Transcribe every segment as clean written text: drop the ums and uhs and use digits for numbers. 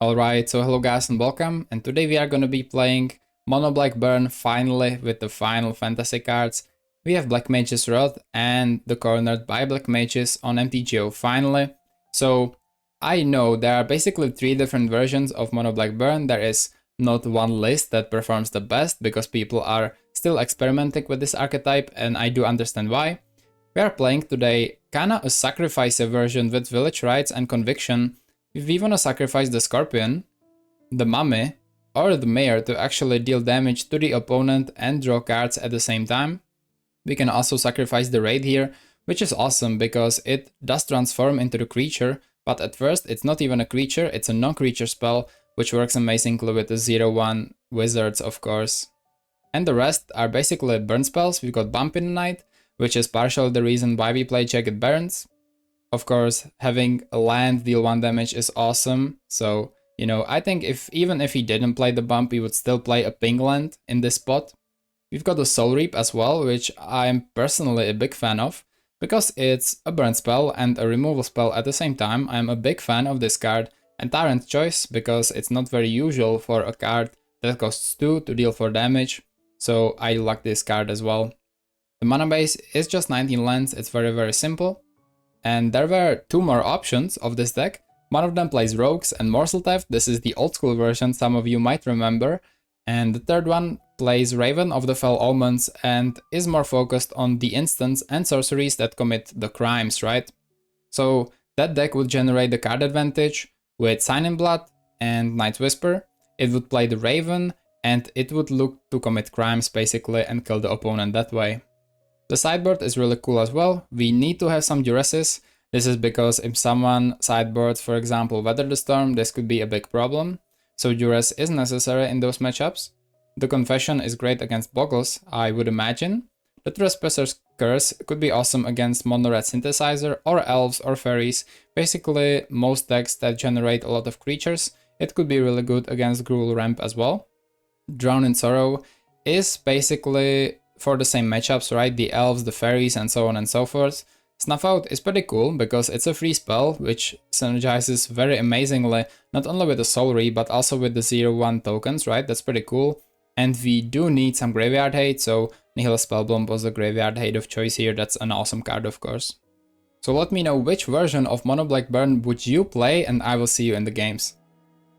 Alright, so hello guys and welcome, and today we are gonna be playing Mono Black Burn finally with the final fantasy cards. We have Black Mage's Wrath and the Cornered by Black Mages on MTGO finally. So I know there are basically three different versions of Mono Black Burn. There is not one list that performs the best because people are still experimenting with this archetype, and I do understand why. We are playing today kinda a sacrifice version with Village Rites and Conviction. If we wanna sacrifice the Scorpion, the Mummy, or the Mayor to actually deal damage to the opponent and draw cards at the same time, we can also sacrifice the Raid here, which is awesome because it does transform into the creature, but at first it's not even a creature, it's a non-creature spell, which works amazingly with the 0/1 wizards, of course. And the rest are basically burn spells. We've got Bump in the Night, which is partially the reason why we play Jagged Barons. Of course, having a land deal 1 damage is awesome, so, you know, I think even if he didn't play the bump, he would still play a ping land in this spot. We've got the Soul Reap as well, which I'm personally a big fan of, because it's a burn spell and a removal spell at the same time. I'm a big fan of this card, and Tyrant Choice, because it's not very usual for a card that costs 2 to deal 4 damage, so I like this card as well. The mana base is just 19 lands, it's very simple. And there were 2 more options of this deck. One of them plays Rogues and Morsel Theft. This is the old school version, some of you might remember. And the third one plays Raven of the Fell Omens and is more focused on the instants and sorceries that commit the crimes, right? So that deck would generate the card advantage with Sign in Blood and Night's Whisper. It would play the Raven and it would look to commit crimes basically and kill the opponent that way. The sideboard is really cool as well. We need to have some duresses. This is because if someone sideboards, for example, Weather the Storm, this could be a big problem. So duress is necessary in those matchups. The Confession is great against Boggles, I would imagine. The Trespasser's Curse could be awesome against Mono Red Synthesizer or Elves or Fairies. Basically, most decks that generate a lot of creatures. It could be really good against Gruul Ramp as well. Drown in Sorrow is basically for the same matchups, right? The elves, the fairies, and so on and so forth. Snuff Out is pretty cool because it's a free spell which synergizes very amazingly, not only with the Soul Reap but also with the 0/1 tokens, right? That's pretty cool. And we do need some graveyard hate, so Nihilist Spellbomb was the graveyard hate of choice here. That's an awesome card, of course. So let me know which version of Mono Black Burn would you play, and I will see you in the games.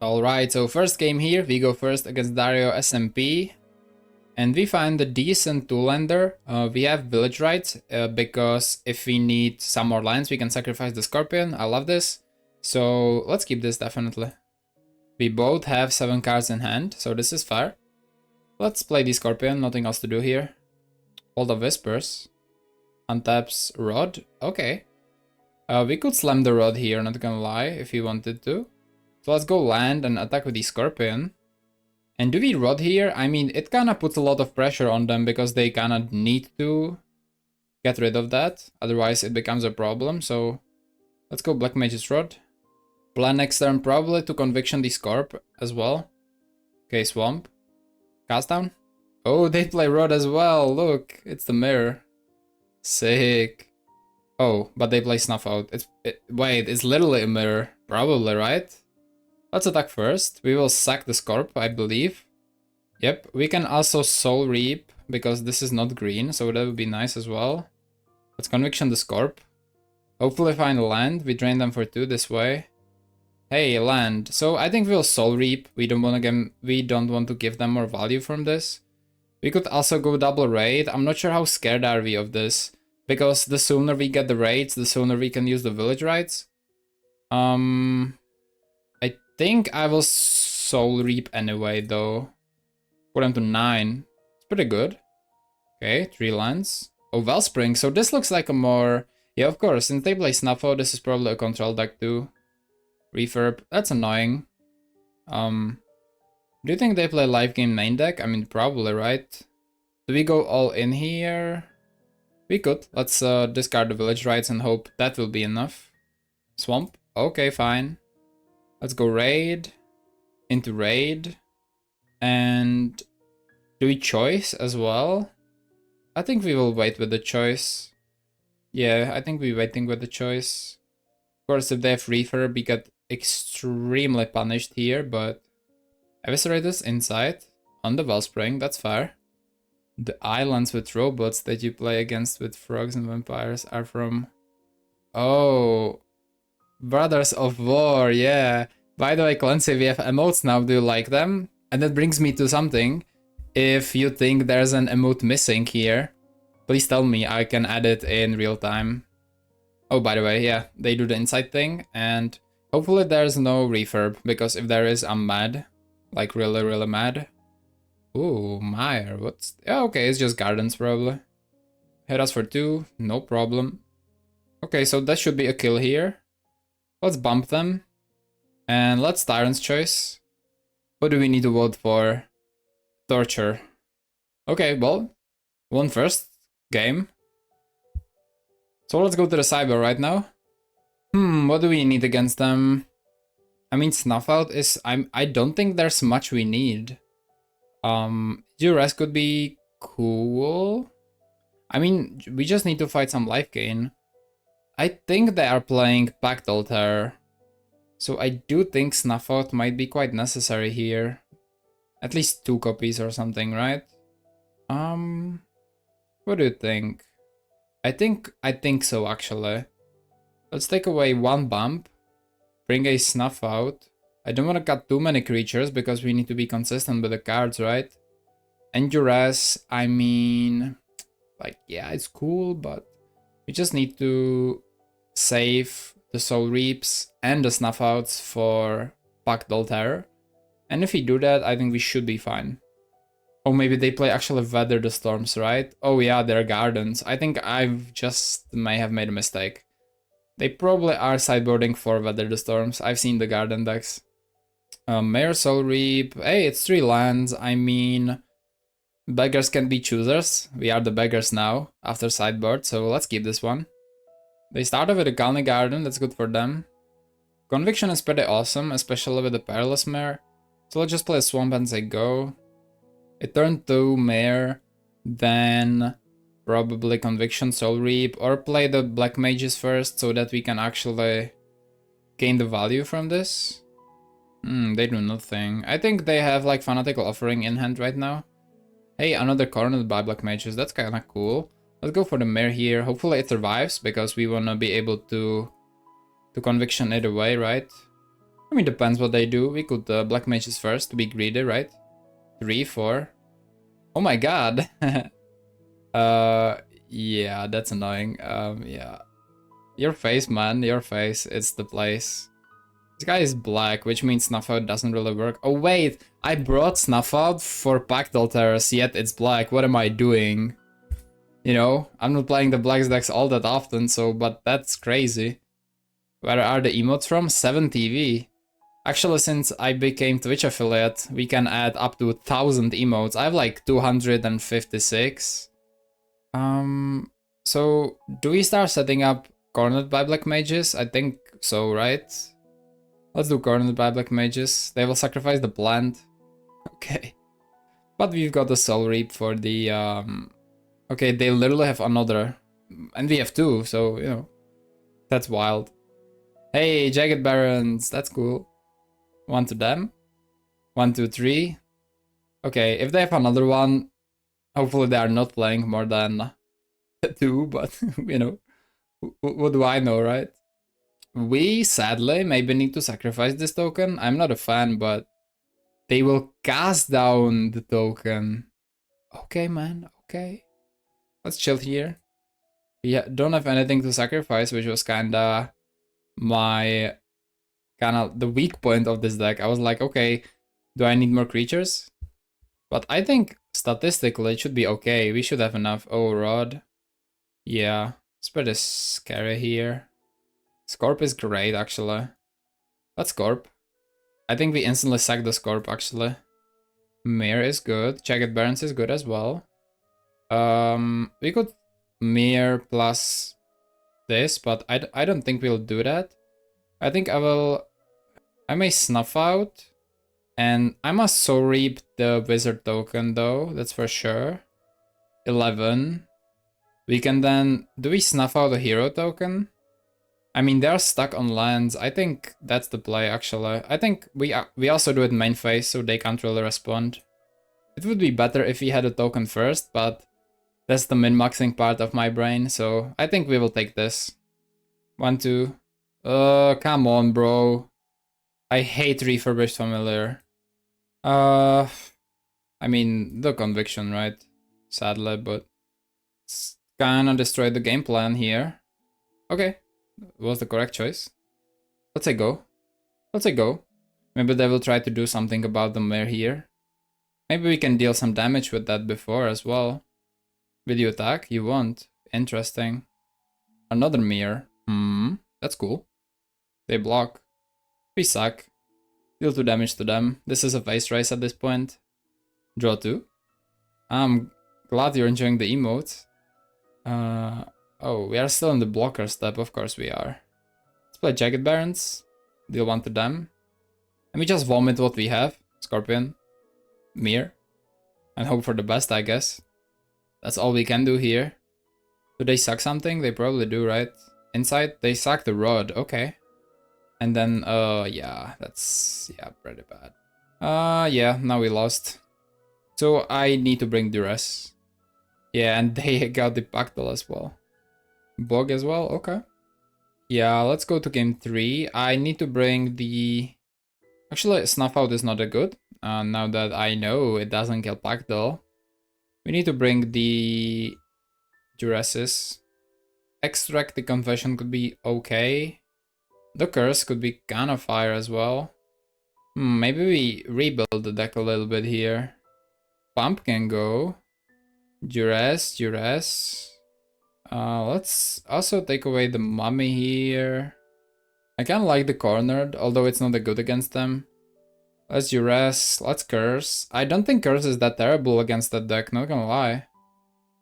Alright, so first game here, we go first against Dario SMP. And we find a decent 2-lander. We have Village Rites, because if we need some more lands, we can sacrifice the Scorpion. I love this. So let's keep this definitely. We both have 7 cards in hand, so this is fair. Let's play the Scorpion, nothing else to do here. Hold of Whispers. Untaps Rod, okay. We could slam the Rod here, not gonna lie, if we wanted to. So let's go land and attack with the Scorpion. And do we Rod here? I mean, it kinda puts a lot of pressure on them because they kinda need to get rid of that. Otherwise it becomes a problem, so let's go Black Mage's Rod. Plan next turn probably to Conviction the Scorp as well. Okay, Swamp. Cast down. Oh, they play Rod as well, look, it's the mirror. Sick. Oh, but they play Snuff Out. Wait, it's literally a mirror. Probably, right? Let's attack first. We will sack the Scorp, I believe. Yep, we can also Soul Reap, because this is not green, so that would be nice as well. Let's Conviction the Scorp. Hopefully find a land. We drain them for 2 this way. Hey, land. So I think we'll Soul Reap. We don't want to give them more value from this. We could also go double raid. I'm not sure how scared are we of this, because the sooner we get the raids, the sooner we can use the Village Rites. I think I will Soul Reap anyway, though. Put them to 9. It's pretty good. Okay, 3 lands. Oh, Wellspring. So this looks like a more... Yeah, of course, since they play Snuffo, this is probably a control deck too. Refurb. That's annoying. Do you think they play live game main deck? I mean, probably, right? Do we go all in here? We could. Let's discard the Village Rites and hope that will be enough. Swamp. Okay, fine. Let's go raid, into raid, and do we choice as well? I think we will wait with the choice. Yeah, I think we're waiting with the choice. course, if they have refurb, we get extremely punished here, but Eviscerate is inside on the Wellspring, that's fair. The islands with robots that you play against with frogs and vampires are from... Oh, Brothers of War, yeah. By the way, Clancy, we have emotes now, do you like them? And that brings me to something. If you think there's an emote missing here, please tell me, I can add it in real time. Oh, by the way, yeah, they do the inside thing, and hopefully there's no refurb, because if there is, I'm mad. Like, really, really mad. Ooh, Meyer, what's... Yeah, okay, it's just gardens, probably. Hit us for 2, no problem. Okay, so that should be a kill here. Let's bump them. And let's Tyrant's Choice. What do we need to vote for? Torture. Okay, well, 1 first game. So let's go to the cyber right now. What do we need against them? I mean, Snuff Out is... I don't think there's much we need. Duress could be cool. I mean, we just need to fight some life gain. I think they are playing Pact Altar. So I do think Snuff Out might be quite necessary here. At least 2 copies or something, right? What do you think? I think so, actually. Let's take away 1 bump. Bring a Snuff Out. I don't want to cut too many creatures because we need to be consistent with the cards, right? And Duress, I mean... Like, yeah, it's cool, but... We just need to save the Soul Reaps and the Snuff Outs for Pact Altar. And if we do that, I think we should be fine. Oh, maybe they play actually Weather the Storms, right? Oh yeah, they're Gardens. I think I've just may have made a mistake. They probably are sideboarding for Weather the Storms. I've seen the Garden decks. Mayor Soul Reap. Hey, it's 3 lands. I mean, beggars can be choosers. We are the beggars now after sideboard, so let's keep this one. They started with a Kalni Garden, that's good for them. Conviction is pretty awesome, especially with the Perilous Mare. So let's just play a Swamp and say go. It turned to Mare, then probably Conviction, Soul Reap, or play the Black Mages first so that we can actually gain the value from this. They do nothing. I think they have like Fanatical Offering in hand right now. Hey, another Cornered by Black Mages, that's kinda cool. Let's go for the Mare here. Hopefully it survives, because we wanna be able to Conviction either way, right? I mean, depends what they do. We could Black Mages first to be greedy, right? 3, 4. Oh my god! Yeah, that's annoying. Yeah. Your face, man, your face, it's the place. This guy is black, which means Snuff Out doesn't really work. Oh wait, I brought Snuff Out for Pact Altars, yet it's black. What am I doing? You know, I'm not playing the black decks all that often, so, but that's crazy. Where are the emotes from? 7TV. Actually, since I became Twitch affiliate, we can add up to 1000 emotes. I have like 256. So do we start setting up Cornered by Black Mages? I think so, right? Let's do Cornered by Black Mages. They will sacrifice the plant. Okay. But we've got the Soul Reap for the, Okay, they literally have another. And we have 2, so, you know. That's wild. Hey, Jagged Barons, that's cool. 1 to them. 1, 2, 3. Okay, if they have another one, hopefully they are not playing more than 2, but, you know, what do I know, right? We, sadly, maybe need to sacrifice this token. I'm not a fan, but they will cast down the token. Okay, man, okay. Let's chill here. We don't have anything to sacrifice, which was kinda the weak point of this deck. I was like, okay, do I need more creatures? But I think statistically it should be okay. We should have enough. Oh, Rod. Yeah, it's pretty scary here. Scorp is great, actually. Let's Scorp. I think we instantly sack the Scorp, actually. Mare is good. Jagged Barons is good as well. We could Mare plus this, but I don't think we'll do that. I think I may Snuff Out. And I must Soul Reap the Wizard token, though. That's for sure. 11. We can then... Do we Snuff Out a Hero token? I mean, they're stuck on lands. I think that's the play, actually. I think we also do it main phase, so they can't really respond. It would be better if we had a token first, but that's the min-maxing part of my brain, so I think we will take this. 1, 2. Come on, bro. I hate Refurbished Familiar. I mean, the conviction, right? Sadly, but it's kinda destroyed the game plan here. Okay, was the correct choice. Let's say go. Let's say go. Maybe they will try to do something about the mirror here. Maybe we can deal some damage with that before as well. Will you attack? You won't. Interesting. Another mirror. That's cool. They block. We suck. Deal 2 damage to them. This is a face race at this point. Draw 2. I'm glad you're enjoying the emote. Oh, we are still in the blocker step. Of course we are. Let's play Jagged Barons. Deal 1 to them. And we just vomit what we have. Scorpion. Mirror. And hope for the best, I guess. That's all we can do here. Do they suck something? They probably do, right? Inside, they suck the rod. Okay. And then, yeah, that's, yeah, pretty bad. Yeah, now we lost. So I need to bring Duress. Yeah, and they got the Pactal as well. Bog as well, okay. Yeah, let's go to game 3. I need to bring the... Actually, Snuff Out is not that good. Now that I know it doesn't kill Pactal. We need to bring the Duresses. Extract the Confession could be okay. The Curse could be kind of fire as well. Maybe we rebuild the deck a little bit here. Pump can go. Duress. Let's also take away the Mummy here. I kind of like the Cornered, although it's not that good against them. Let's Duress, let's Curse. I don't think Curse is that terrible against that deck, not gonna lie.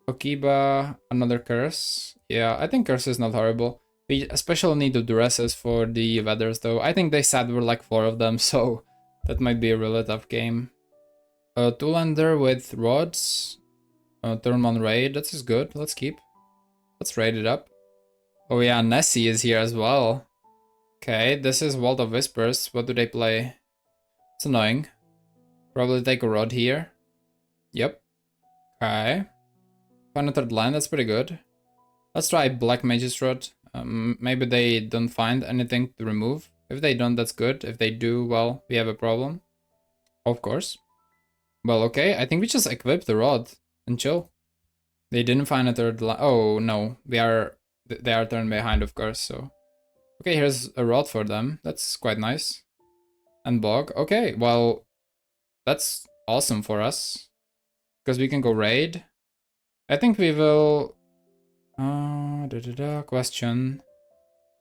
Okiba, another Curse. Yeah, I think Curse is not horrible. We especially need the Duresses for the Weathers though. I think they said were like 4 of them, so that might be a really tough game. Two-lander with Rods. Turn 1 Raid, that is good, let's keep. Let's raid it up. Oh yeah, Nessie is here as well. Okay, this is Vault of Whispers. What do they play? It's annoying. Probably take a Rod here. Yep. Okay. Find a 3rd land, that's pretty good. Let's try Black Mage's Rod. Maybe they don't find anything to remove. If they don't, that's good. If they do, well, we have a problem. Of course. Well, okay, I think we just equip the Rod and chill. They didn't find a 3rd land. Oh, no. They are turned behind, of course, so... Okay, here's a Rod for them. That's quite nice. And Bog. Okay, well, that's awesome for us. Because we can go raid. I think we will... Question.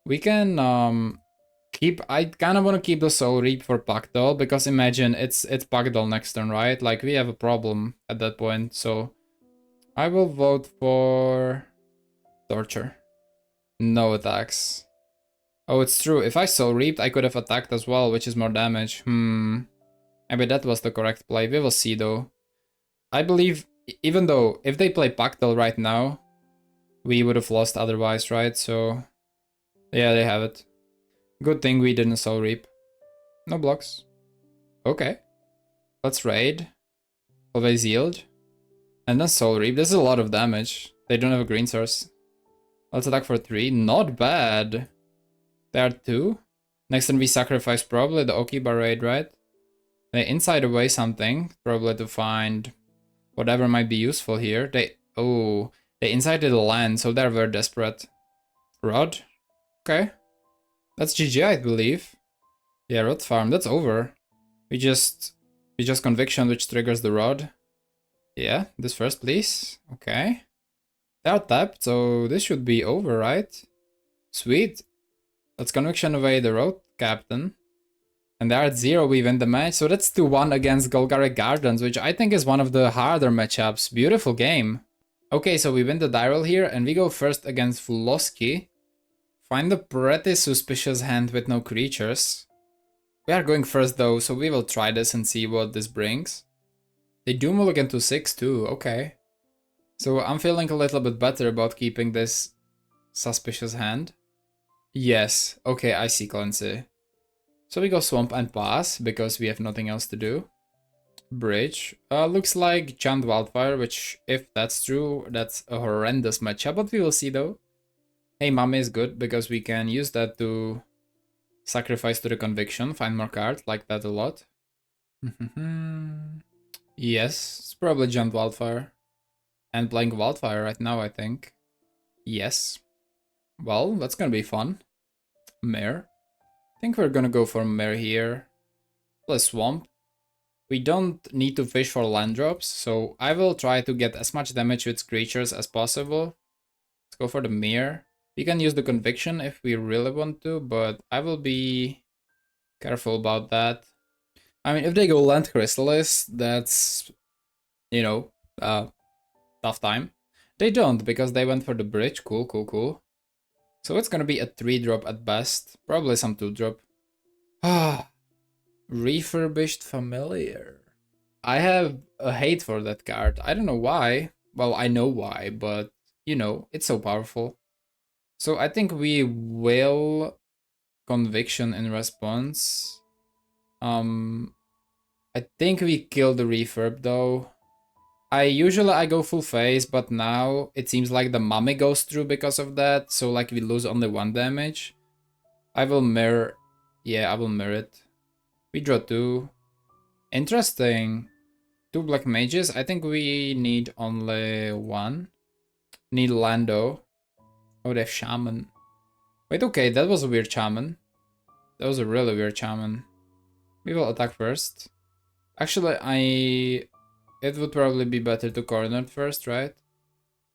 We can keep... I kind of want to keep the Soul Reap for Pactal, because imagine, it's Pactal next turn, right? Like, we have a problem at that point, so... I will vote for... Torture. No attacks. Oh, it's true. If I Soul Reaped, I could have attacked as well, which is more damage. Maybe that was the correct play. We will see, though. I believe, even though, if they play Pactal right now, we would have lost otherwise, right? So, yeah, they have it. Good thing we didn't Soul Reap. No blocks. Okay. Let's raid. Always yield. And then Soul Reap. This is a lot of damage. They don't have a green source. Let's attack for 3. Not bad. There are 2. Next turn we sacrifice probably the Okiba raid, right? They inside away something. Probably to find whatever might be useful here. They incited a land, so they're very desperate. Rod? Okay. That's GG, I believe. Yeah, Rod farm, that's over. We just Conviction, which triggers the Rod. Yeah, this first, please. Okay. They're tapped, so this should be over, right? Sweet. Let's Conviction away the Road Captain. And they're at 0, we win the match. So that's 2-1 against Golgari Gardens, which I think is one of the harder matchups. Beautiful game. Okay, so we win the die roll here, and we go first against Vlosky. Find a pretty suspicious hand with no creatures. We are going first though, so we will try this and see what this brings. They do mulligan to 6 too, okay. So I'm feeling a little bit better about keeping this suspicious hand. Yes, okay, I see Clancy. So we go Swamp and pass, because we have nothing else to do. Bridge. Looks like Giant Wildfire, which, if that's true, that's a horrendous matchup, but we will see though. Hey, Mame is good, because we can use that to sacrifice to the Conviction, find more cards, like that a lot. Yes, it's probably Giant Wildfire. And playing Wildfire right now, I think. Yes. Well, that's gonna be fun. Mare. I think we're gonna go for Mare here. Play Swamp. We don't need to fish for land drops, so I will try to get as much damage with creatures as possible. Let's go for the Mirror. We can use the Conviction if we really want to, but I will be careful about that. I mean, if they go Land Chrysalis, that's, you know, tough time. They don't, because they went for the bridge. Cool, cool, cool. So it's gonna be a 3-drop at best. Probably some 2-drop. Ah, Refurbished Familiar. I have a hate for that card. I don't know why. Well, I know why, but, you know, it's so powerful. So I think we will Conviction in response. I think we kill the Refurb though. Usually I go full face, but now it seems like the Mummy goes through because of that, so like we lose only 1 damage. I will mirror. Yeah, I will mirror it. We draw 2. Interesting. 2 black mages. I think we need only 1. Need Lando. Oh, they have Shaman. Wait, okay, that was a weird Shaman. That was a really weird Shaman. We will attack first. Actually, it would probably be better to corner it first, right?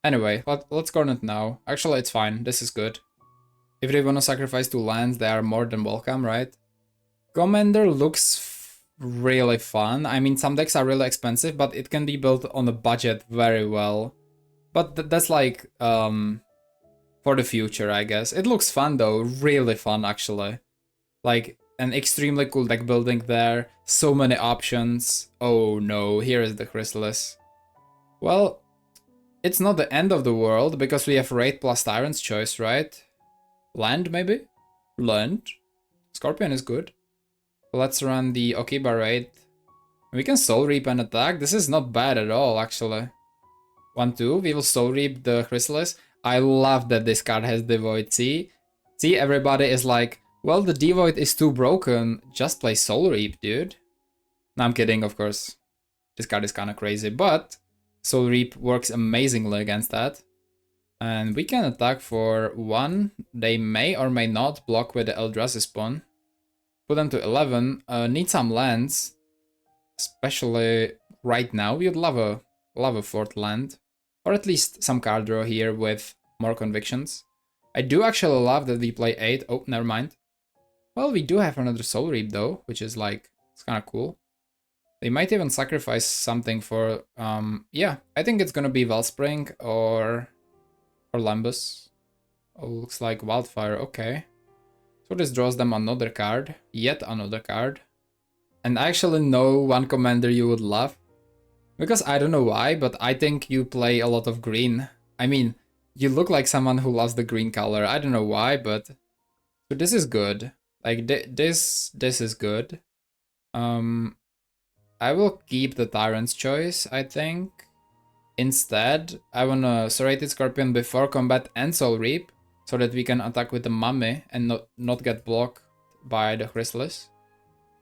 Anyway, let's corner it now. Actually, it's fine. This is good. If they want to sacrifice 2 lands, they are more than welcome, right? Commander looks really fun. I mean, some decks are really expensive, but it can be built on a budget very well. But that's like, for the future, I guess. It looks fun though, really fun actually. Like, an extremely cool deck building there, so many options. Oh no, here is the Chrysalis. Well, it's not the end of the world, because we have Raid plus Tyrant's Choice, right? Land, maybe? Land. Scorpion is good. Let's run the Okiba Raid. We can Soul Reap and attack. This is not bad at all, actually. 1-2, we will Soul Reap the Chrysalis. I love that this card has Devoid. See, everybody is like, well, the Devoid is too broken. Just play Soul Reap, dude. No, I'm kidding, of course. This card is kind of crazy, but Soul Reap works amazingly against that. And we can attack for 1. They may or may not block with the Eldrazi spawn. Put them to 11. Need some lands. Especially right now. We would love a 4th land. Or at least some card draw here with more convictions. I do actually love that we play 8. Oh, never mind. Well, we do have another Soul Reap though, which is like, it's kind of cool. They might even sacrifice something for, yeah, I think it's gonna be Wellspring or Lambus. Oh, looks like Wildfire, okay. So this draws them another card, yet another card. And I actually know one commander you would love. Because I don't know why, but I think you play a lot of green. I mean, you look like someone who loves the green color. I don't know why, but... So this is good. Like, this is good. I will keep the Tyrant's Choice, I think. Instead, I wanna Serrated Scorpion before combat and Soul Reap, so that we can attack with the Mummy and not get blocked by the Chrysalis.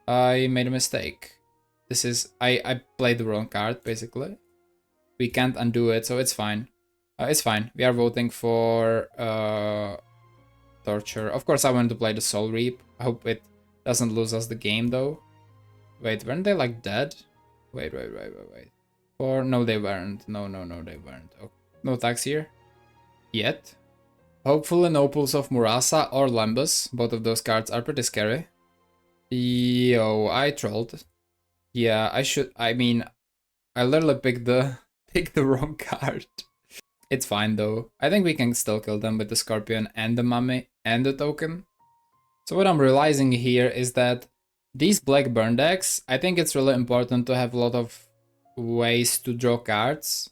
I made a mistake. This is... I played the wrong card, basically. We can't undo it, so it's fine. It's fine. We are voting for Torture. Of course, I wanted to play the Soul Reap. I hope it doesn't lose us the game, though. Wait, weren't they, like, dead? Wait. Or... No, they weren't. No, they weren't. Oh, no attacks here. Yet. Hopefully no Pulse of Murasa or Lambus. Both of those cards are pretty scary. Yo, I trolled. Yeah, I mean, I literally picked the wrong card. It's fine though. I think we can still kill them with the Scorpion and the Mummy and the token. So what I'm realizing here is that these black burn decks, I think it's really important to have a lot of ways to draw cards.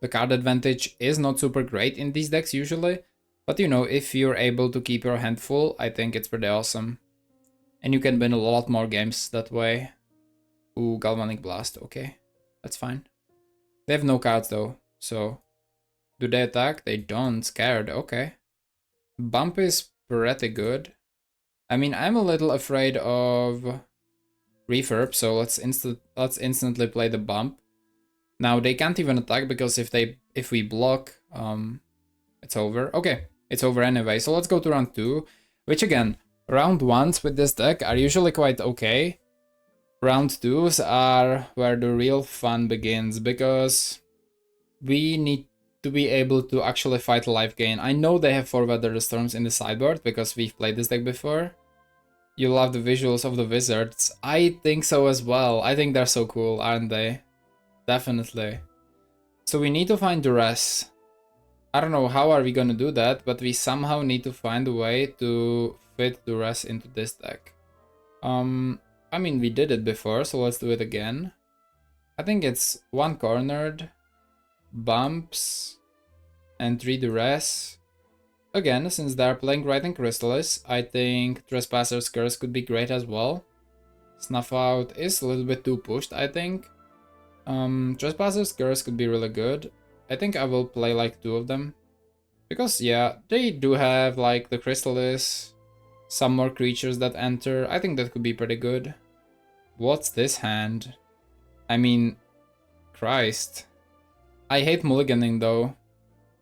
The card advantage is not super great in these decks usually, But you know, if you're able to keep your hand full, I think it's pretty awesome. And you can win a lot more games that way. Ooh, Galvanic Blast, okay. That's fine. They have no cards though, so... Do they attack? They don't, scared, okay. Bump is pretty good. I mean, I'm a little afraid of Refurb, so let's instantly play the bump. Now they can't even attack because if we block, it's over. Okay, it's over anyway. So let's go to round 2, which again, round 1s with this deck are usually quite okay. Round 2s are where the real fun begins because we need to be able to actually fight life gain. I know they have 4 Weather Storms in the sideboard because we've played this deck before. You love the visuals of the wizards. I think so as well. I think they're so cool, aren't they? Definitely. So we need to find Duress. I don't know how are we gonna do that, but we somehow need to find a way to fit Duress into this deck. I mean, we did it before, so let's do it again. I think it's 1 cornered, bumps, and 3 Duress. Again, since they're playing Writing Chrysalis, I think Trespasser's Curse could be great as well. Snuff Out is a little bit too pushed, I think. Trespasser's Curse could be really good. I think I will play like 2 of them. Because yeah, they do have like the Chrysalis, some more creatures that enter. I think that could be pretty good. What's this hand? I mean, Christ. I hate mulliganing though,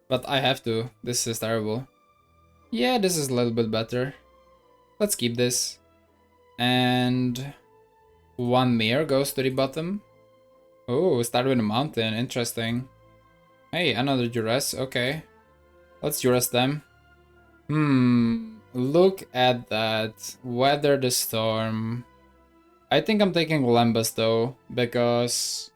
but I have to. This is terrible. Yeah, this is a little bit better. Let's keep this. And 1 mirror goes to the bottom. Oh, start with a mountain, interesting. Hey, another Duress, okay. Let's Duress them. Look at that. Weather the Storm. I think I'm taking Lembas though, because...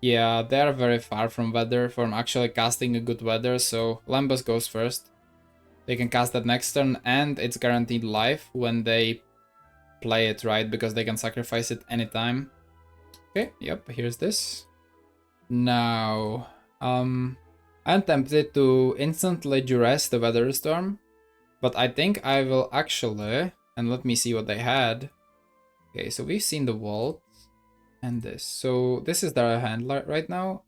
yeah, they are very far from Weather, from actually casting a good Weather, so Lembas goes first. They can cast that next turn, and it's guaranteed life when they play it right, because they can sacrifice it anytime. Okay, yep, here's this. Now, I'm tempted to instantly Duress the Weather Storm, but I think I will actually, and let me see what they had. Okay, so we've seen the Vault, and this. So this is their hand right now,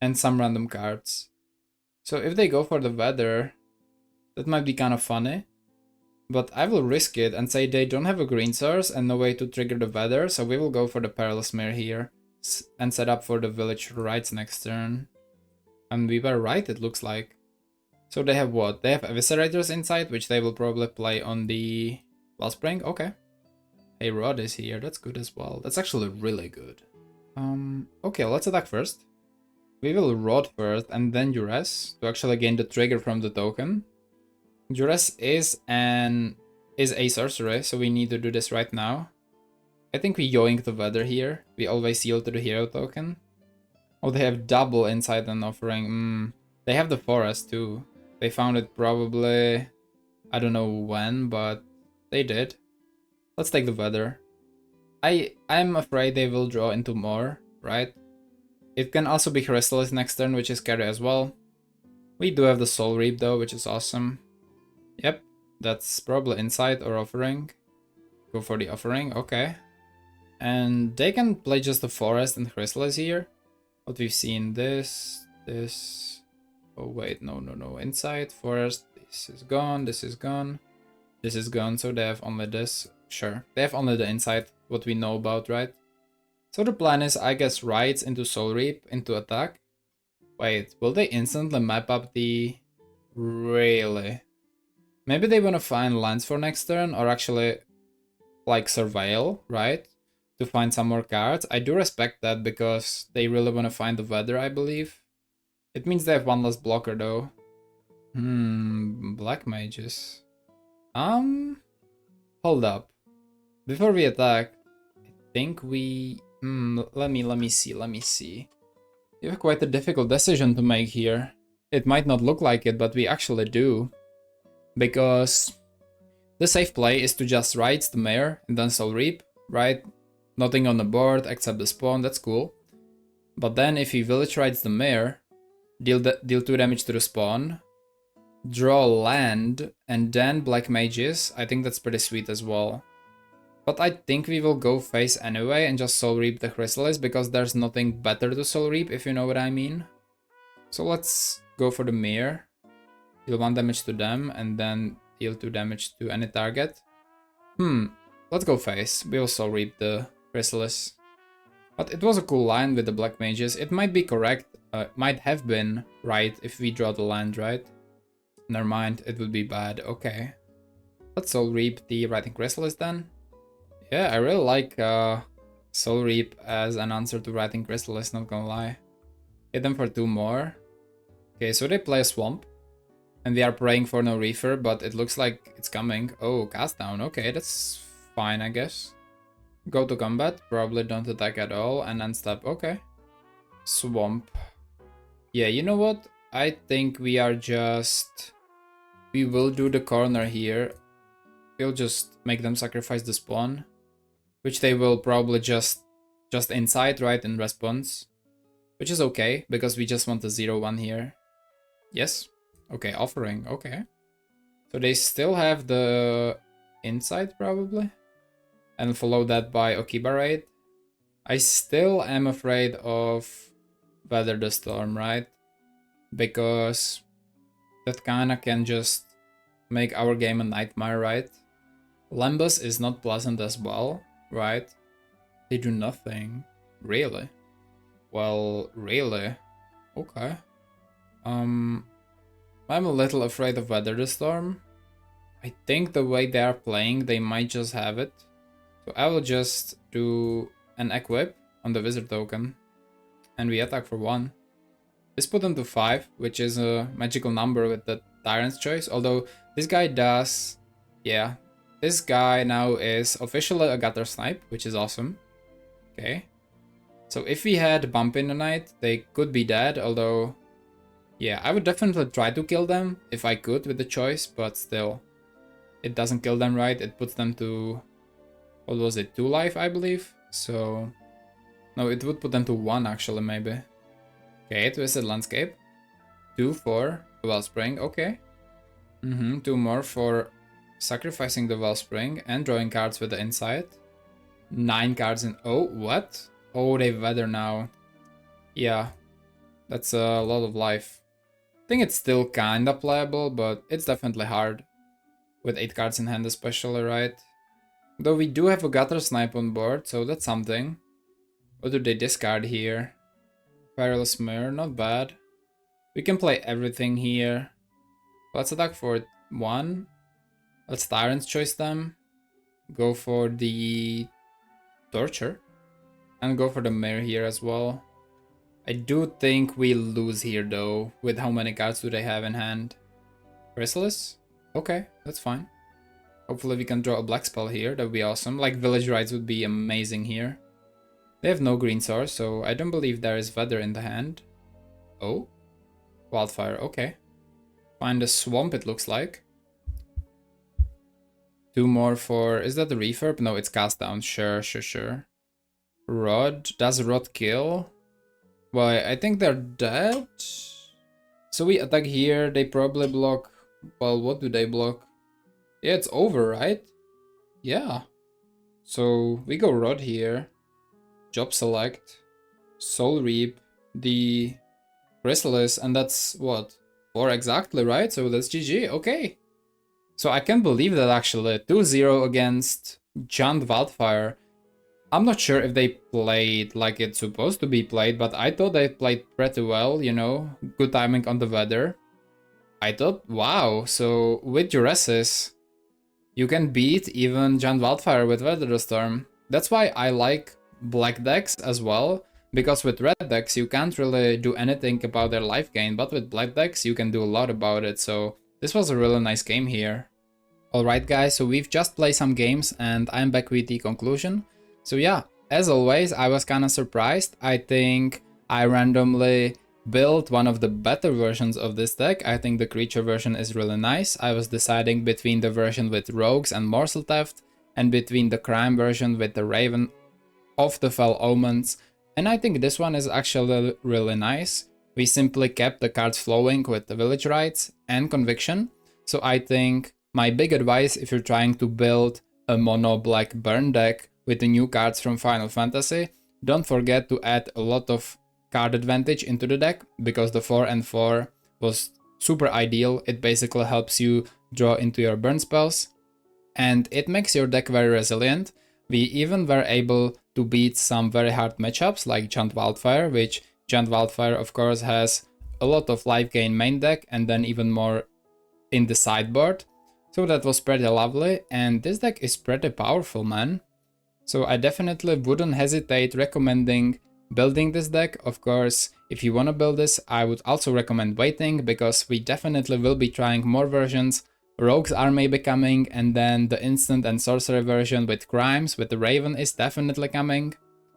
and some random cards. So if they go for the Weather, that might be kind of funny, but I will risk it and say they don't have a green source and no way to trigger the Weather, so we will go for the Perilous Mirror here and set up for the Village Rites next turn. And we were right, it looks like. So they have what? They have Eviscerators inside, which they will probably play on the Wellspring. Okay. Hey, Rod is here, that's good as well. That's actually really good. Okay, let's attack first. We will Rod first and then Duress to actually gain the trigger from the token. Duress is a sorcery, so we need to do this right now. I think we yoink the Weather here. We always yield to the hero token. Oh, they have double Insight and Offering. They have the Forest too. They found it probably... I don't know when, but they did. Let's take the Weather. I'm afraid they will draw into more, right? It can also be Chrysalis next turn, which is scary as well. We do have the Soul Reap though, which is awesome. Yep, that's probably Insight or Offering. Go for the Offering, okay. And they can play just the Forest and Chrysalis here. But we've seen this. Oh wait, no. Insight, Forest, this is gone, this is gone. This is gone, so they have only this. Sure, they have only the Insight, what we know about, right? So the plan is, I guess, Rites into Soul Reap, into attack. Wait, will they instantly map up the... Really? Maybe they want to find lands for next turn, or actually, like, Surveil, right? To find some more cards. I do respect that, because they really want to find the Weather, I believe. It means they have 1 less blocker, though. Black Mages. Hold up. Before we attack, I think we... let me see. You have quite a difficult decision to make here. It might not look like it, but we actually do. Because the safe play is to just Rites the Mayor and then Soul Reap, right? Nothing on the board except the spawn, that's cool. But then if he Village Rites the Mayor, deal 2 damage to the spawn, draw land, and then black mages. I think that's pretty sweet as well. But I think we will go face anyway and just soul reap the chrysalis because there's nothing better to soul reap, if you know what I mean. So let's go for the mirror. Deal 1 damage to them and then deal 2 damage to any target. Let's go face. We will soul reap the chrysalis. But it was a cool line with the black mages. It might be correct, might have been right if we draw the land, right? Never mind, it would be bad. Okay. Let's soul reap the writing chrysalis then. Yeah, I really like soul reap as an answer to writing chrysalis, not gonna lie. Hit them for 2 more. Okay, so they play a swamp. And we are praying for no reefer, but it looks like it's coming. Oh, cast down. Okay, that's fine, I guess. Go to combat. Probably don't attack at all. And then step. Okay. Swamp. Yeah, you know what? I think we are just... We will do the corner here. We'll just make them sacrifice the spawn. Which they will probably just inside, right, in response. Which is okay, because we just want a 0-1 here. Yes? Okay, offering, okay. So they still have the insight, probably. And follow that by Okiba raid. I still am afraid of Weather the Storm, right? Because that kinda can just make our game a nightmare, right? Lambus is not pleasant as well, right? They do nothing. Really? Well, really? Okay. I'm a little afraid of Weather the Storm. I think the way they are playing, they might just have it. So I will just do an equip on the wizard token. And we attack for 1. This put them to 5, which is a magical number with the Tyrant's Choice. Although this guy does... Yeah. This guy now is officially a gutter snipe, which is awesome. Okay. So if we had bump in the night, they could be dead, although... Yeah, I would definitely try to kill them if I could with the choice, but still. It doesn't kill them, right? It puts them to... What was it? 2 life, I believe? So... No, it would put them to 1 actually, maybe. Okay, Twisted Landscape. 2 for the Wellspring, okay. 2 more for sacrificing the Wellspring and drawing cards with the Insight. 9 cards in... Oh, what? Oh, they weather now. Yeah, that's a lot of life. I think it's still kinda playable, but it's definitely hard. With 8 cards in hand especially, right? Though we do have a Gutter Snipe on board, so that's something. What do they discard here? Perilous Mirror, not bad. We can play everything here. Let's attack for 1. Let's Tyrant's Choice them. Go for the Torture. And go for the Mirror here as well. I do think we lose here though, with how many cards do they have in hand. Chrysalis? Okay, that's fine. Hopefully we can draw a black spell here, that would be awesome. Like Village Rites would be amazing here. They have no green source, so I don't believe there is Weather in the hand. Oh? Wildfire, okay. Find a Swamp it looks like. 2 more for... Is that the Refurb? No, it's Cast Down, sure. Rod, does Rod kill? Well, I think they're dead. So we attack here, they probably block... Well, what do they block? Yeah, it's over, right? Yeah. So we go Rod here. Job select. Soul Reap. The Chrysalis, and that's what? 4 exactly, right? So that's GG, okay. So I can't believe that actually. 2-0 against Giant Wildfire. I'm not sure if they played like it's supposed to be played, but I thought they played pretty well, you know, good timing on the weather. I thought, wow, so with Juresis, you can beat even Giant Wildfire with Weather Storm. That's why I like black decks as well, because with red decks you can't really do anything about their life gain, but with black decks you can do a lot about it, so this was a really nice game here. Alright guys, so we've just played some games and I'm back with the conclusion. So yeah, as always, I was kinda surprised. I think I randomly built one of the better versions of this deck. I think the creature version is really nice. I was deciding between the version with Rogues and Morsel Theft and between the Crime version with the Raven of the Fell Omens. And I think this one is actually really nice. we simply kept the cards flowing with the Village Rites and Conviction. So I think my big advice if you're trying to build a mono black burn deck with the new cards from Final Fantasy, don't forget to add a lot of card advantage into the deck, because the 4 and 4 was super ideal. It basically helps you draw into your burn spells, and it makes your deck very resilient. We even were able to beat some very hard matchups like Giant Wildfire, which Giant Wildfire of course has a lot of life gain main deck and then even more in the sideboard. So that was pretty lovely, and this deck is pretty powerful, man. So I definitely wouldn't hesitate recommending building this deck. Of course, if you want to build this, I would also recommend waiting, because we definitely will be trying more versions. Rogues are maybe coming, and then the instant and sorcery version with crimes with the Raven is definitely coming.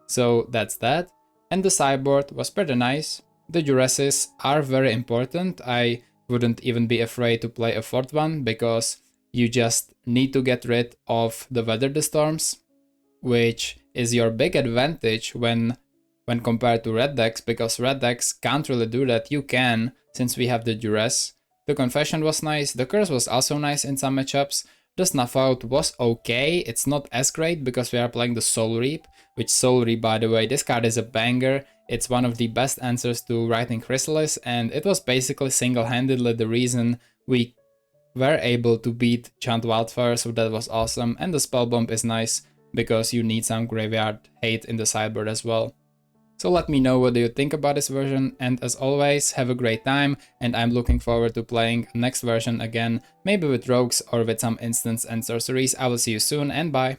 So that's that. And the sideboard was pretty nice. The duresses are very important. I wouldn't even be afraid to play a fourth one, because you just need to get rid of the Weather the Storms, which is your big advantage when compared to red decks, because red decks can't really do that. You can, since we have the duress. The Confession was nice, the Curse was also nice in some matchups. The Snuff Out was okay, it's not as great because we are playing the Soul Reap, which Soul Reap, by the way, this card is a banger. It's one of the best answers to Writing Chrysalis, and it was basically single-handedly the reason we were able to beat Giant Wildfire, so that was awesome. And the Spell Bomb is nice, because you need some graveyard hate in the sideboard as well. So let me know what do you think about this version, and as always, have a great time, and I'm looking forward to playing next version again, maybe with rogues or with some instants and sorceries. I will see you soon, and bye!